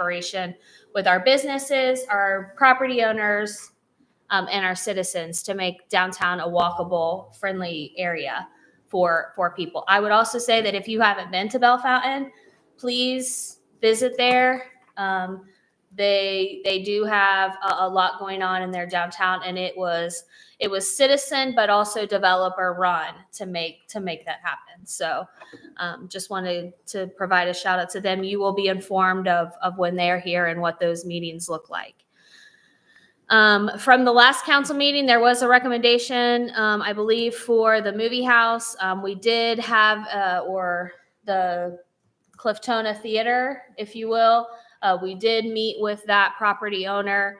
collaboration with our businesses, our property owners, and our citizens to make downtown a walkable, friendly area for people. I would also say that if you haven't been to Bell Fountain, please visit there. They do have a lot going on in their downtown, and it was citizen but also developer run to make that happen. So just wanted to provide a shout out to them. You will be informed of when they're here and what those meetings look like. From the last council meeting, there was a recommendation, I believe, for the movie house. We did have, or the Cliftona Theater, if you will. We did meet with that property owner.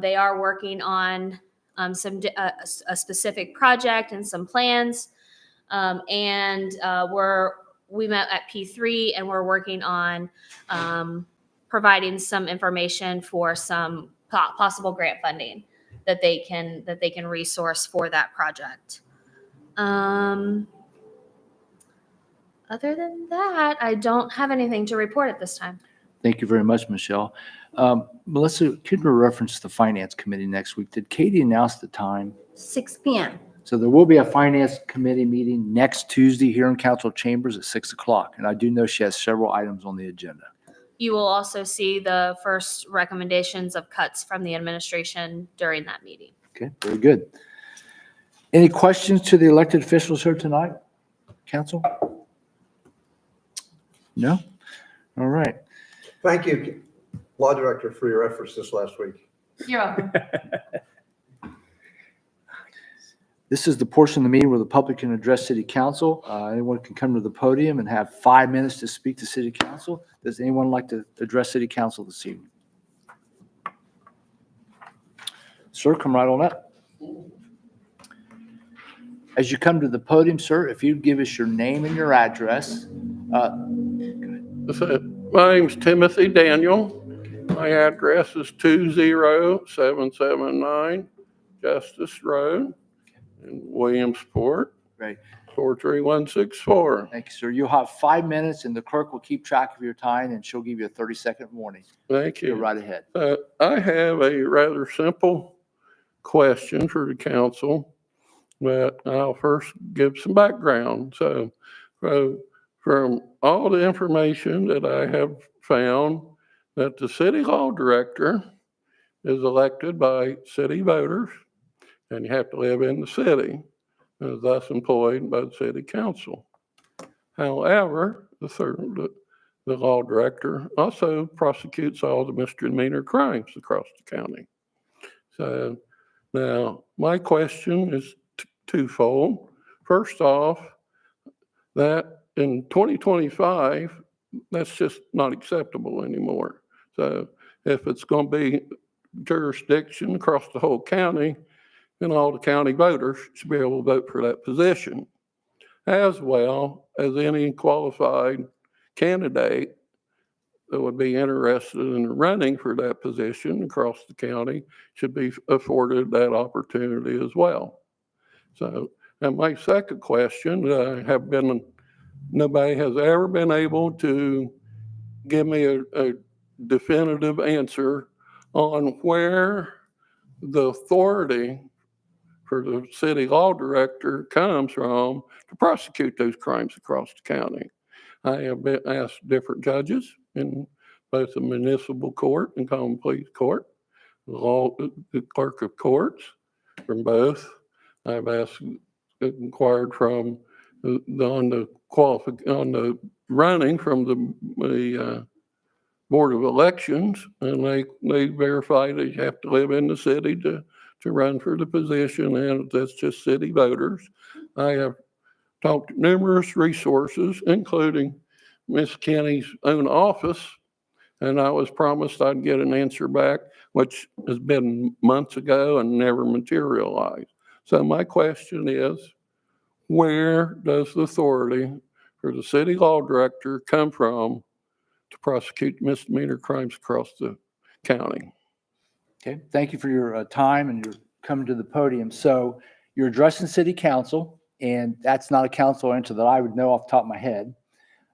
They are working on a specific project and some plans. And we met at P3, and we're working on providing some information for some possible grant funding that they can resource for that project. Other than that, I don't have anything to report at this time. Thank you very much, Michelle. Melissa, could you reference the Finance Committee next week? Did Katie announce the time? 6 p.m. So there will be a Finance Committee meeting next Tuesday here in Council Chambers at 6 o'clock. And I do know she has several items on the agenda. You will also see the first recommendations of cuts from the administration during that meeting. Okay, very good. Any questions to the elected officials here tonight, Council? No? All right. Thank you, Law Director, for your efforts this last week. You're welcome. This is the portion of the meeting where the public can address City Council. Anyone can come to the podium and have 5 minutes to speak to City Council. Does anyone like to address City Council this evening? Sir, come right on up. As you come to the podium, sir, if you'd give us your name and your address. My name's Timothy Daniel. My address is 20779 Justice Road in Williamsport. Right. 43164. Thank you, sir. You'll have 5 minutes, and the clerk will keep track of your time, and she'll give you a 30-second warning. Thank you. Go right ahead. I have a rather simple question for the council, but I'll first give some background. So from all the information that I have found, that the city law director is elected by city voters, and you have to live in the city, and is thus employed by the city council. However, the law director also prosecutes all the misdemeanor crimes across the county. So now my question is twofold. First off, that in 2025, that's just not acceptable anymore. So if it's going to be jurisdiction across the whole county, then all the county voters should be able to vote for that position, as well as any qualified candidate that would be interested in running for that position across the county should be afforded that opportunity as well. So, and my second question, nobody has ever been able to give me a definitive answer on where the authority for the city law director comes from to prosecute those crimes across the county. I have been asked different judges in both the municipal court and common pleas court, the clerk of courts from both. I've inquired from on the running from the Board of Elections, and they verify that you have to live in the city to run for the position, and that's just city voters. I have talked to numerous resources, including Miss Kenny's own office, and I was promised I'd get an answer back, which has been months ago and never materialized. So my question is, where does the authority for the city law director come from to prosecute misdemeanor crimes across the county? Okay, thank you for your time and your coming to the podium. So you're addressing City Council, and that's not a council answer that I would know off the top of my head.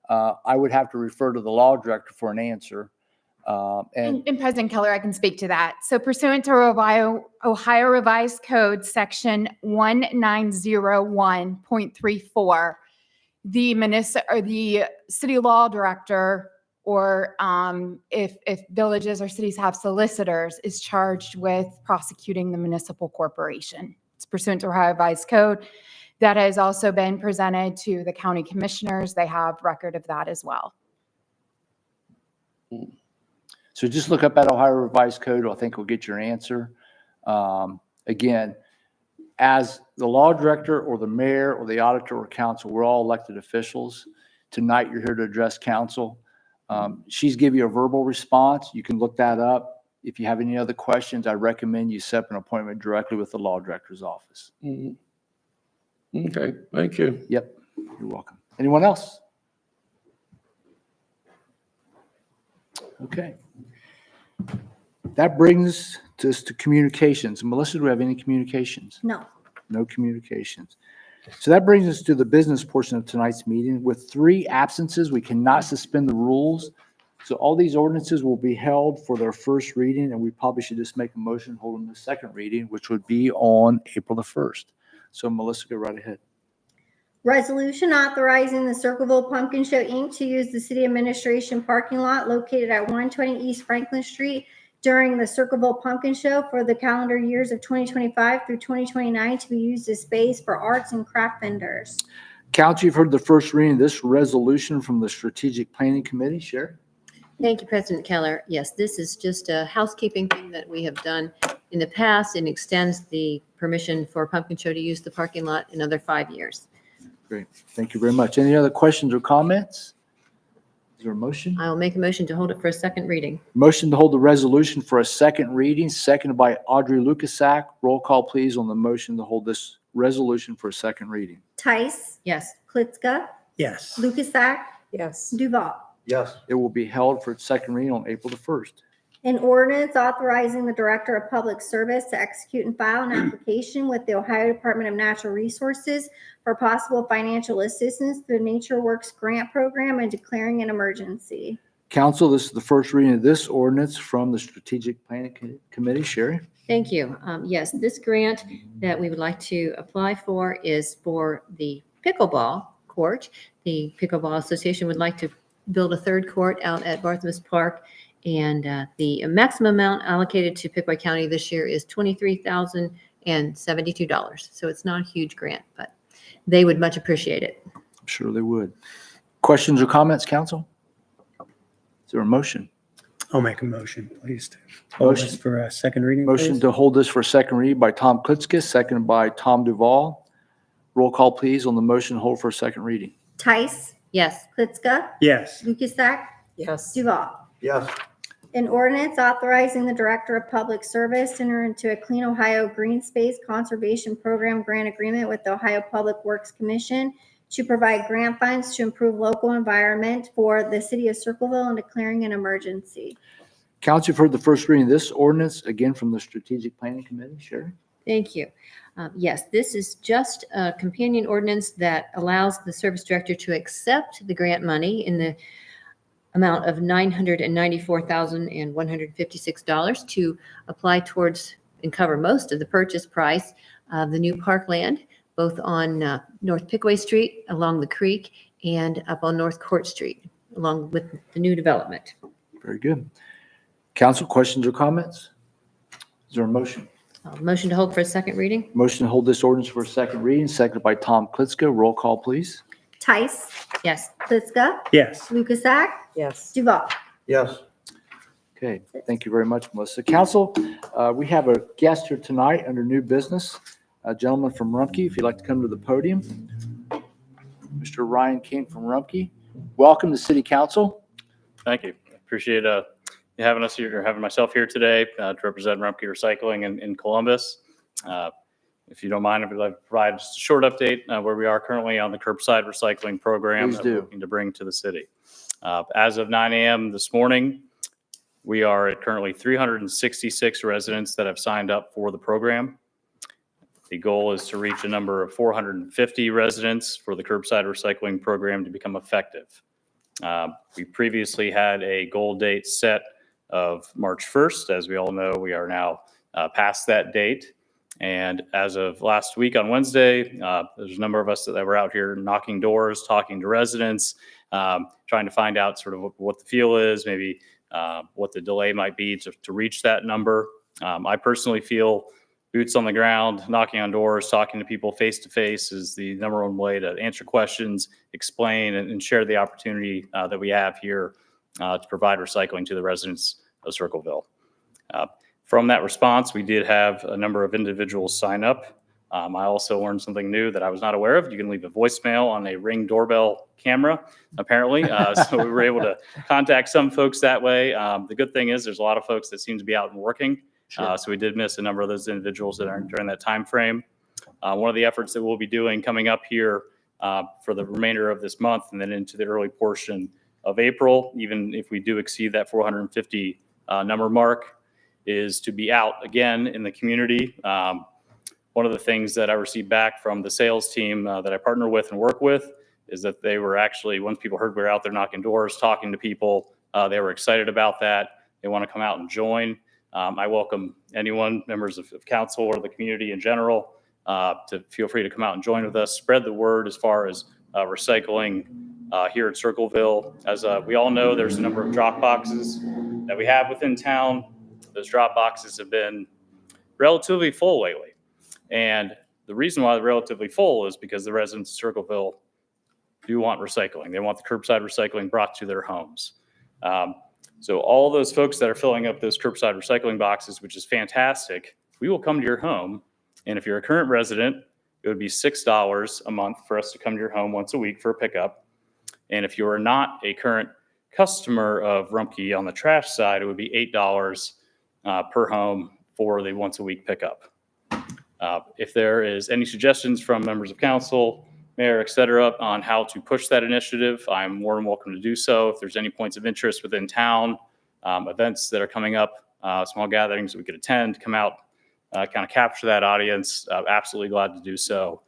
I would have to refer to the law director for an answer. And President Keller, I can speak to that. So pursuant to Ohio Revised Code, Section 1901.34, the city law director, or if villages or cities have solicitors, is charged with prosecuting the municipal corporation. It's pursuant to Ohio Revised Code. That has also been presented to the county commissioners. They have record of that as well. So just look up that Ohio Revised Code. I think we'll get your answer. Again, as the law director or the mayor or the auditor or council, we're all elected officials. Tonight, you're here to address council. She's give you a verbal response. You can look that up. If you have any other questions, I recommend you set up an appointment directly with the law director's office. Mhm. Okay, thank you. Yep, you're welcome. Anyone else? Okay. That brings us to communications. Melissa, do we have any communications? No. No communications. So that brings us to the business portion of tonight's meeting. With 3 absences, we cannot suspend the rules. So all these ordinances will be held for their first reading, and we probably should just make a motion holding the second reading, which would be on April the 1st. So Melissa, go right ahead. Resolution authorizing the Circleville Pumpkin Show, Inc. to use the city administration parking lot located at 120 East Franklin Street during the Circleville Pumpkin Show for the calendar years of 2025 through 2029 to be used as space for arts and craft vendors. Council, you've heard the first reading of this resolution from the Strategic Planning Committee. Share. Thank you, President Keller. Yes, this is just a housekeeping thing that we have done in the past and extends the permission for Pumpkin Show to use the parking lot another 5 years. Great. Thank you very much. Any other questions or comments? Is there a motion? I will make a motion to hold it for a second reading. Motion to hold the resolution for a second reading, seconded by Audrey Lukasak. Roll call, please, on the motion to hold this resolution for a second reading. Tice, Yes. Klitschko, Yes. Lukasak, Yes. Duval. Yes. It will be held for its second reading on April the 1st. An ordinance authorizing the Director of Public Service to execute and file an application with the Ohio Department of Natural Resources for possible financial assistance through the Nature Works Grant Program and declaring an emergency. Council, this is the first reading of this ordinance from the Strategic Planning Committee. Sherry? Thank you. Yes, this grant that we would like to apply for is for the pickleball court. The Pickleball Association would like to build a third court out at Barthelmess Park. And the maximum amount allocated to Pickaway County this year is $23,072. So it's not a huge grant, but they would much appreciate it. I'm sure they would. Questions or comments, council? Is there a motion? I'll make a motion, please. To hold this for a second reading. Motion please. to hold this for a second read by Tom Klitschko, seconded by Tom Duval. Roll call, please, on the motion to hold for a second reading. Tice, Yes. Klitschko, Yes. Lukasak, Yes. Duval. Yes. An ordinance authorizing the Director of Public Service to enter into a Clean Ohio Green Space Conservation Program grant agreement with the Ohio Public Works Commission to provide grant funds to improve local environment for the city of Circleville and declaring an emergency. Council, you've heard the first reading of this ordinance, again from the Strategic Planning Committee. Sherry? Thank you. Yes, this is just a companion ordinance that allows the service director to accept the grant money in the amount of $994,156 to apply towards and cover most of the purchase price of the new parkland, both on North Pickaway Street, along the creek, and up on North Court Street, along with the new development. Very good. Council, questions or comments? Is there a motion? Motion to hold for a second reading? Motion to hold this ordinance for a second reading, seconded by Tom Klitschko. Roll call, please. Tice, Yes. Klitschko, Yes. Lukasak, Yes. Duval. Yes. Okay, thank you very much, Melissa. Council, we have a guest here tonight under new business, a gentleman from Rumpke. If you'd like to come to the podium, Mr. Ryan King from Rumpke. Welcome to City Council. Thank you. Appreciate you having us here, or having myself here today to represent Rumpke Recycling in Columbus. If you don't mind, I'd like to provide just a short update where we are currently on the curbside recycling program Please that do. we're looking to bring to the city. As of 9 a.m. this morning, we are at currently 366 residents that have signed up for the program. The goal is to reach a number of 450 residents for the curbside recycling program to become effective. We previously had a goal date set of March 1st. As we all know, we are now past that date. And as of last week on Wednesday, there's a number of us that were out here knocking doors, talking to residents, trying to find out sort of what the feel is, maybe what the delay might be to reach that number. I personally feel boots on the ground, knocking on doors, talking to people face to face is the number one way to answer questions, explain, and share the opportunity that we have here to provide recycling to the residents of Circleville. From that response, we did have a number of individuals sign up. I also learned something new that I was not aware of. You can leave a voicemail on a Ring doorbell camera, apparently. So we were able to contact some folks that way. The good thing is there's a lot of folks that seem to be out and working. So we did miss a number of those individuals that aren't during that time frame. One of the efforts that we'll be doing coming up here for the remainder of this month and then into the early portion of April, even if we do exceed that 450 number mark, is to be out again in the community. One of the things that I received back from the sales team that I partner with and work with is that they were actually, once people heard we were out there knocking doors, talking to people, they were excited about that. They want to come out and join. I welcome anyone, members of council or the community in general, to feel free to come out and join with us. Spread the word as far as recycling here at Circleville. As we all know, there's a number of drop boxes that we have within town. Those drop boxes have been relatively full lately. And the reason why they're relatively full is because the residents of Circleville do want recycling. They want the curbside recycling brought to their homes. So all those folks that are filling up those curbside recycling boxes, which is fantastic, we will come to your home. And if you're a current resident, it would be $6 a month for us to come to your home once a week for a pickup. And if you are not a current customer of Rumpke on the trash side, it would be $8 per home for the once a week pickup. If there is any suggestions from members of council, mayor, et cetera, on how to push that initiative, I'm more than welcome to do so. If there's any points of interest within town, events that are coming up, small gatherings that we could attend, come out, kind of capture that audience, absolutely glad to do so.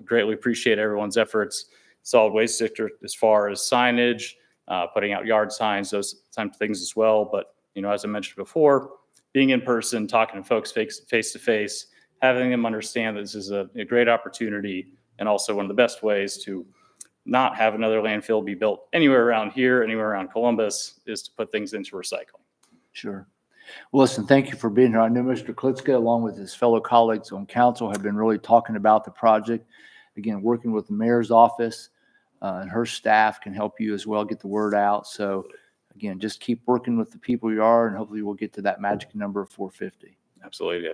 Greatly appreciate everyone's efforts. Solid waste sector as far as signage, putting out yard signs, those types of things as well. But, you know, as I mentioned before, being in person, talking to folks face to face, having them understand that this is a great opportunity and also one of the best ways to not have another landfill be built anywhere around here, anywhere around Columbus, is to put things into recycling. Sure. Well, listen, thank you for being here. I know Mr. Klitschko, along with his fellow colleagues on council, have been really talking about the project. Again, working with the mayor's office and her staff can help you as well get the word out. So again, just keep working with the people you are, and hopefully we'll get to that magic number of 450. Absolutely.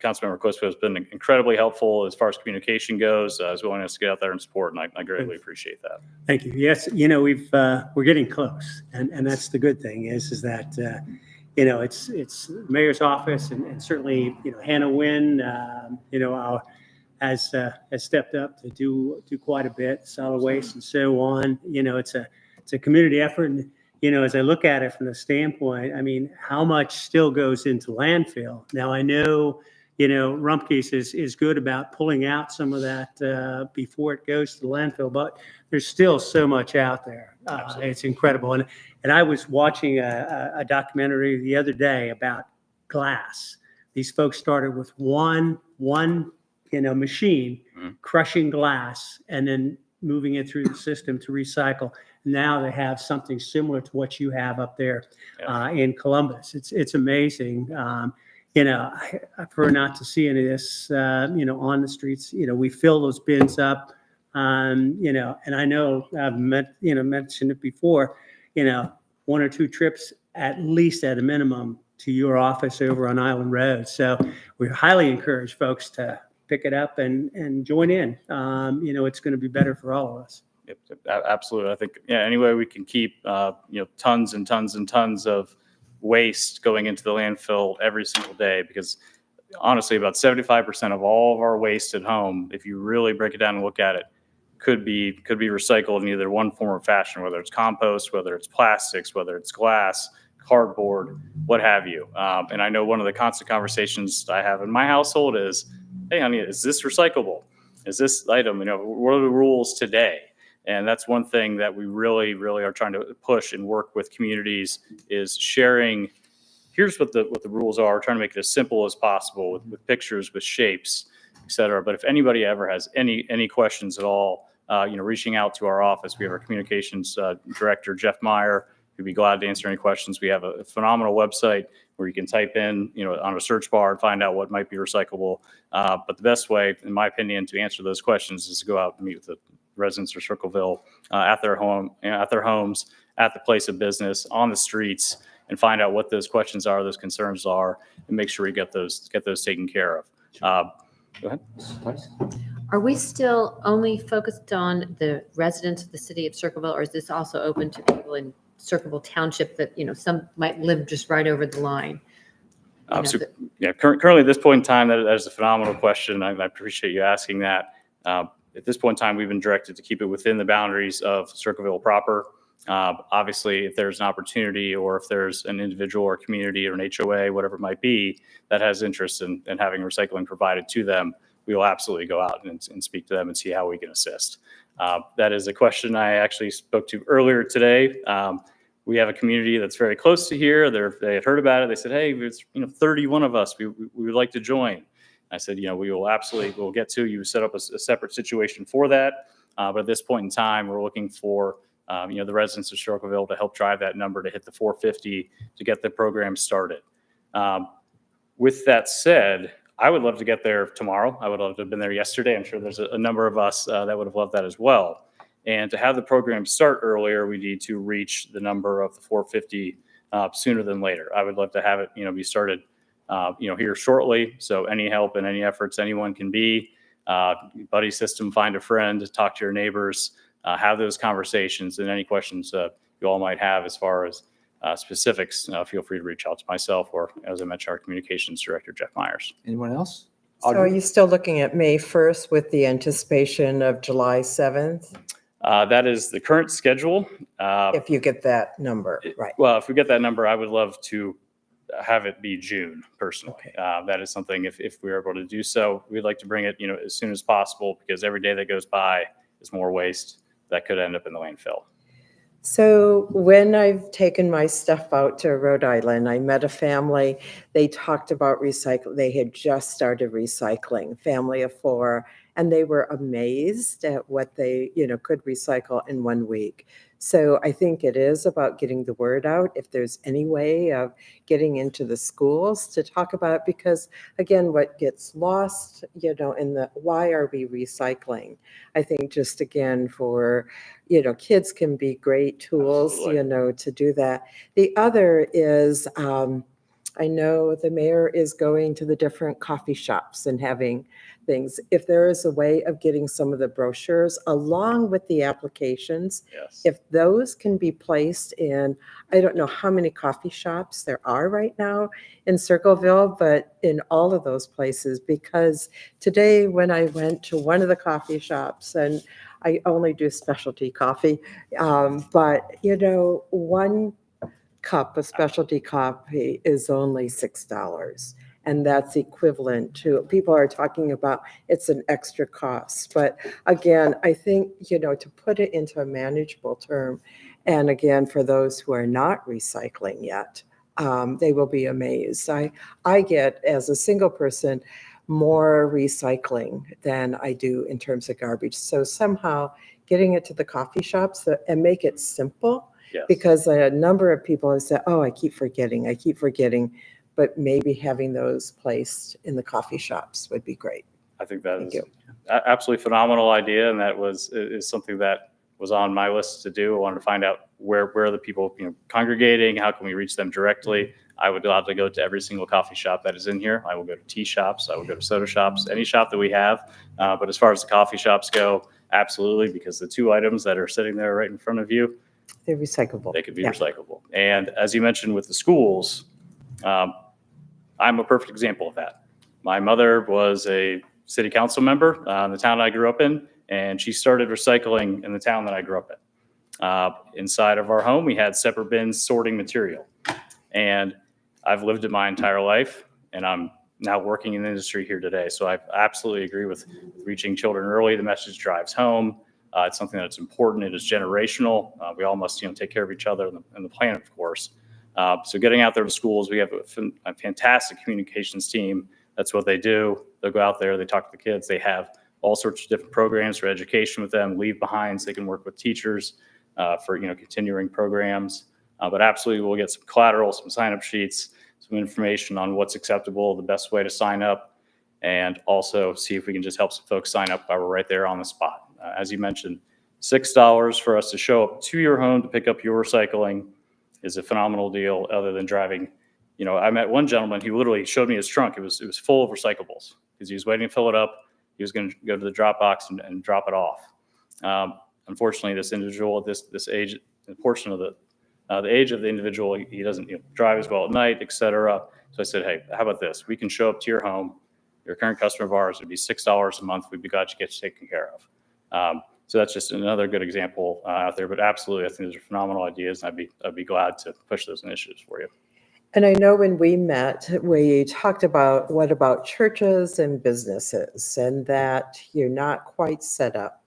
Councilmember Klitschko has been incredibly helpful as far as communication goes, his willingness to get out there and support, and I greatly appreciate that. Thank you. Yes, you know, we're getting close, and that's the good thing is that you know, it's the mayor's office and certainly, you know, Hannah Wynn, you know, has stepped up to do quite a bit, solid waste and so on. You know, it's a community effort. And, you know, as I look at it from the standpoint, I mean, how much still goes into landfill? Now, I know, you know, Rumpke's is good about pulling out some of that before it goes to the landfill, but there's still so much out there. It's incredible. And I was watching a documentary the other day about glass. These folks started with one you know, machine crushing glass and then moving it through the system to recycle. Now they have something similar to what you have up there in Columbus. It's amazing. You know, I prefer not to see any of this, you know, on the streets. You know, we fill those bins up, you know, and I know I've mentioned it before, you know, 1 or 2 trips at least at a minimum to your office over on Island Road. So we highly encourage folks to pick it up and join in. You know, it's going to be better for all of us. Yep, absolutely. I think, yeah, any way we can keep, you know, tons and tons and tons of waste going into the landfill every single day, because honestly, about 75% of all of our waste at home, if you really break it down and look at it, could be recycled in either one form or fashion, whether it's compost, whether it's plastics, whether it's glass, cardboard, what have you. And I know one of the constant conversations I have in my household is, hey, honey, is this recyclable? Is this item, you know, what are the rules today? And that's one thing that we really, really are trying to push and work with communities is sharing. Here's what the rules are. We're trying to make it as simple as possible with pictures, with shapes, et cetera. But if anybody ever has any questions at all, reaching out to our office, we have our communications director, Jeff Meyer, who'd be glad to answer any questions. We have a phenomenal website where you can type in, on a search bar and find out what might be recyclable. But the best way, in my opinion, to answer those questions is to go out and meet with the residents of Circleville at their home, at their homes, at the place of business, on the streets, and find out what those questions are, those concerns are, and make sure we get those taken care of. Go ahead. Are we still only focused on the residents of the city of Circleville, or is this also open to people in Circleville Township that, some might live just right over the line? Currently at this point in time, that is a phenomenal question. I appreciate you asking that. At this point in time, we've been directed to keep it within the boundaries of Circleville proper. Obviously, if there's an opportunity or if there's an individual or community or an HOA, whatever it might be, that has interest in having recycling provided to them, we will absolutely go out and speak to them and see how we can assist. That is a question I actually spoke to earlier today. We have a community that's very close to here. They had heard about it. They said, hey, there's 31 of us. We would like to join. I said, we'll get to you, set up a separate situation for that. But at this point in time, we're looking for the residents of Circleville to help drive that number to hit the 450 to get the program started. With that said, I would love to get there tomorrow. I would love to have been there yesterday. I'm sure there's a number of us that would have loved that as well. And to have the program start earlier, we need to reach the number of the 450 sooner than later. I would love to have it, be started, here shortly. So any help and any efforts anyone can be, buddy system, find a friend, talk to your neighbors, have those conversations, and any questions you all might have as far as specifics, feel free to reach out to myself or, as I mentioned, our communications director, Jeff Myers. Anyone else? So are you still looking at May 1st with the anticipation of July 7th? That is the current schedule. If you get that number, right? Well, if we get that number, I would love to have it be June personally. Okay. That is something, if we are able to do so, we'd like to bring it, as soon as possible, because every day that goes by is more waste that could end up in the landfill. So when I've taken my stuff out to Rhode Island, I met a family. They talked about recycling. They had just started recycling, family of 4, and they were amazed at what they, could recycle in 1 week. So I think it is about getting the word out. If there's any way of getting into the schools to talk about it, because again, what gets lost, in the why are we recycling? I think just again for, kids can be great tools, Absolutely. To do that. The other is, I know the mayor is going to the different coffee shops and having things. If there is a way of getting some of the brochures along with the applications, Yes. if those can be placed in, I don't know how many coffee shops there are right now in Circleville, but in all of those places, because today when I went to one of the coffee shops, and I only do specialty coffee, but 1 cup of specialty coffee is only $6. And that's equivalent to, people are talking about it's an extra cost. But again, I think, to put it into a manageable term, and again, for those who are not recycling yet, they will be amazed. I get, as a single person, more recycling than I do in terms of garbage. So somehow getting it to the coffee shops and make it simple, Yes. because a number of people have said, oh, I keep forgetting. But maybe having those placed in the coffee shops would be great. I think that Thank is you. absolutely phenomenal idea, and that is something that was on my list to do. I wanted to find out where are the people congregating, how can we reach them directly. I would love to go to every single coffee shop that is in here. I will go to tea shops, I will go to soda shops, any shop that we have. But as far as the coffee shops go, absolutely, because the 2 items that are sitting there right in front of you, They're recyclable. they could be Yeah. recyclable. And as you mentioned with the schools, I'm a perfect example of that. My mother was a city council member in the town I grew up in, and she started recycling in the town that I grew up in. Inside of our home, we had separate bins sorting material. And I've lived it my entire life, and I'm now working in the industry here today. So I absolutely agree with reaching children early. The message drives home. It's something that's important. It is generational. We all must, take care of each other and the planet, of course. So getting out there to schools, we have a fantastic communications team. That's what they do. They'll go out there, they talk to the kids. They have all sorts of different programs for education with them, leave behinds. They can work with teachers for, continuing programs. But absolutely, we'll get some collateral, some sign-up sheets, some information on what's acceptable, the best way to sign up, and also see if we can just help some folks sign up while we're right there on the spot. As you mentioned, $6 for us to show up to your home to pick up your recycling is a phenomenal deal, other than driving. I met one gentleman who literally showed me his trunk. It was full of recyclables because he was waiting to fill it up. He was going to go to the drop box and drop it off. Unfortunately, this individual at this age, a portion of the age of the individual, he doesn't drive as well at night, et cetera. So I said, hey, how about this? We can show up to your home. You're a current customer of ours. It'd be $6 a month. We'd be glad to get you taken care of. So that's just another good example out there. But absolutely, I think those are phenomenal ideas, and I'd be glad to push those initiatives for you. And I know when we met, we talked about what about churches and businesses, and that you're not quite set up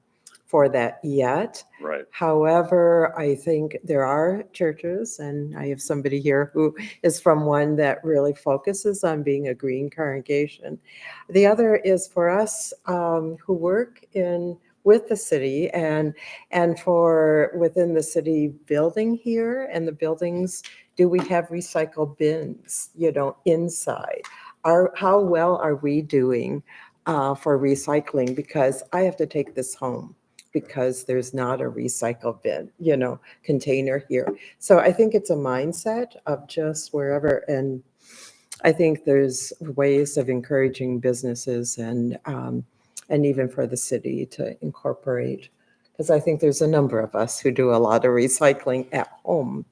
for that yet. Right. However, I think there are churches, and I have somebody here who is from one that really focuses on being a green congregation. The other is for us who work with the city and for within the city building here and the buildings. Do we have recycle bins, inside? How well are we doing for recycling? Because I have to take this home because there's not a recycle bin, container here. So I think it's a mindset of just wherever. And I think there's ways of encouraging businesses and even for the city to incorporate, because I think there's a number of us who do a lot of recycling at home,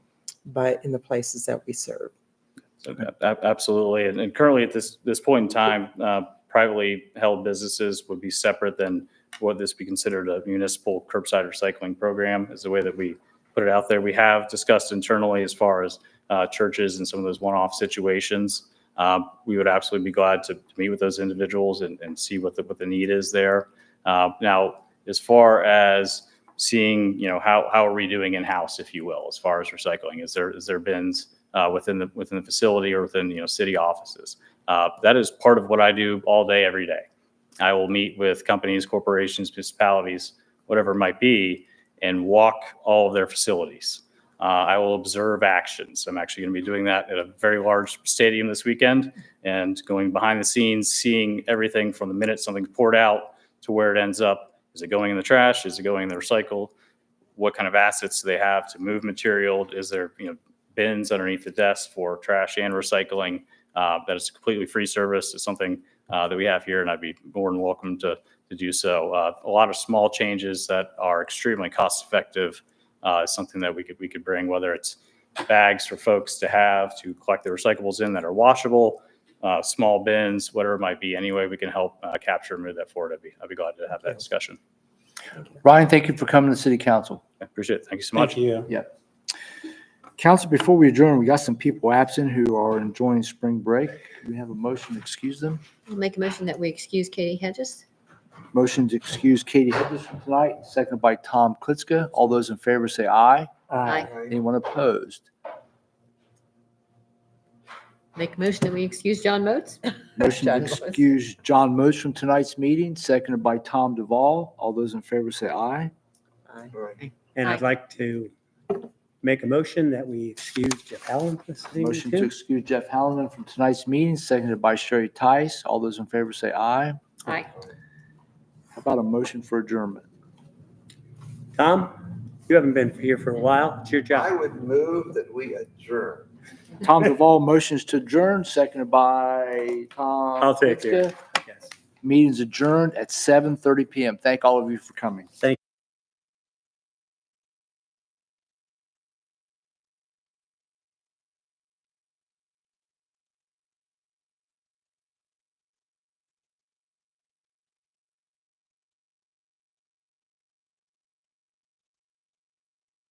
but in the places that we serve. So, absolutely. And currently at this point in time, privately held businesses would be separate than what this be considered a municipal curbside recycling program, is the way that we put it out there. We have discussed internally as far as churches and some of those one-off situations. We would absolutely be glad to meet with those individuals and see what the need is there. Now, as far as seeing, how are we doing in-house, if you will, as far as recycling? Is there bins within the facility or within, city offices? That is part of what I do all day, every day. I will meet with companies, corporations, municipalities, whatever it might be, and walk all of their facilities. I will observe actions. I'm actually going to be doing that at a very large stadium this weekend and going behind the scenes, seeing everything from the minute something's poured out to where it ends up. Is it going in the trash? Is it going in the recycle? What kind of assets do they have to move material? Is there, bins underneath the desk for trash and recycling? That is a completely free service. It's something that we have here, and I'd be more than welcome to do so. A lot of small changes that are extremely cost effective. Something that we could bring, whether it's bags for folks to have to collect the recyclables in that are washable, small bins, whatever it might be. Anyway, we can help capture and move that forward. I'd be glad to have that discussion. Ryan, thank you for coming to City Council. I appreciate it. Thank you so much. Thank you. Yeah. Council, before we adjourn, we got some people absent who are enjoying spring break. Do we have a motion to excuse them? I'll make a motion that we excuse Katie Hedges. Motion to excuse Katie Hedges from tonight, seconded by Tom Klitschko. All those in favor say aye. Aye. Anyone opposed? Make a motion that we excuse John Motes. Motion to excuse John Most from tonight's meeting, seconded by Tom Duvall. All those in favor say aye. All right. And I'd like to make a motion that we excuse Jeff Allen from this evening Motion to too. excuse Jeff Hallinan from tonight's meeting, seconded by Sherry Tice. All those in favor say aye. Aye. How about a motion for adjournment? Tom, you haven't been here for a while. It's your I job. would move that we adjourn. Tom Duvall motions to adjourn, seconded by Tom. I'll take Klitschko. it. Yes. Meeting's adjourned at 7:30 PM. Thank all of you for coming. Thank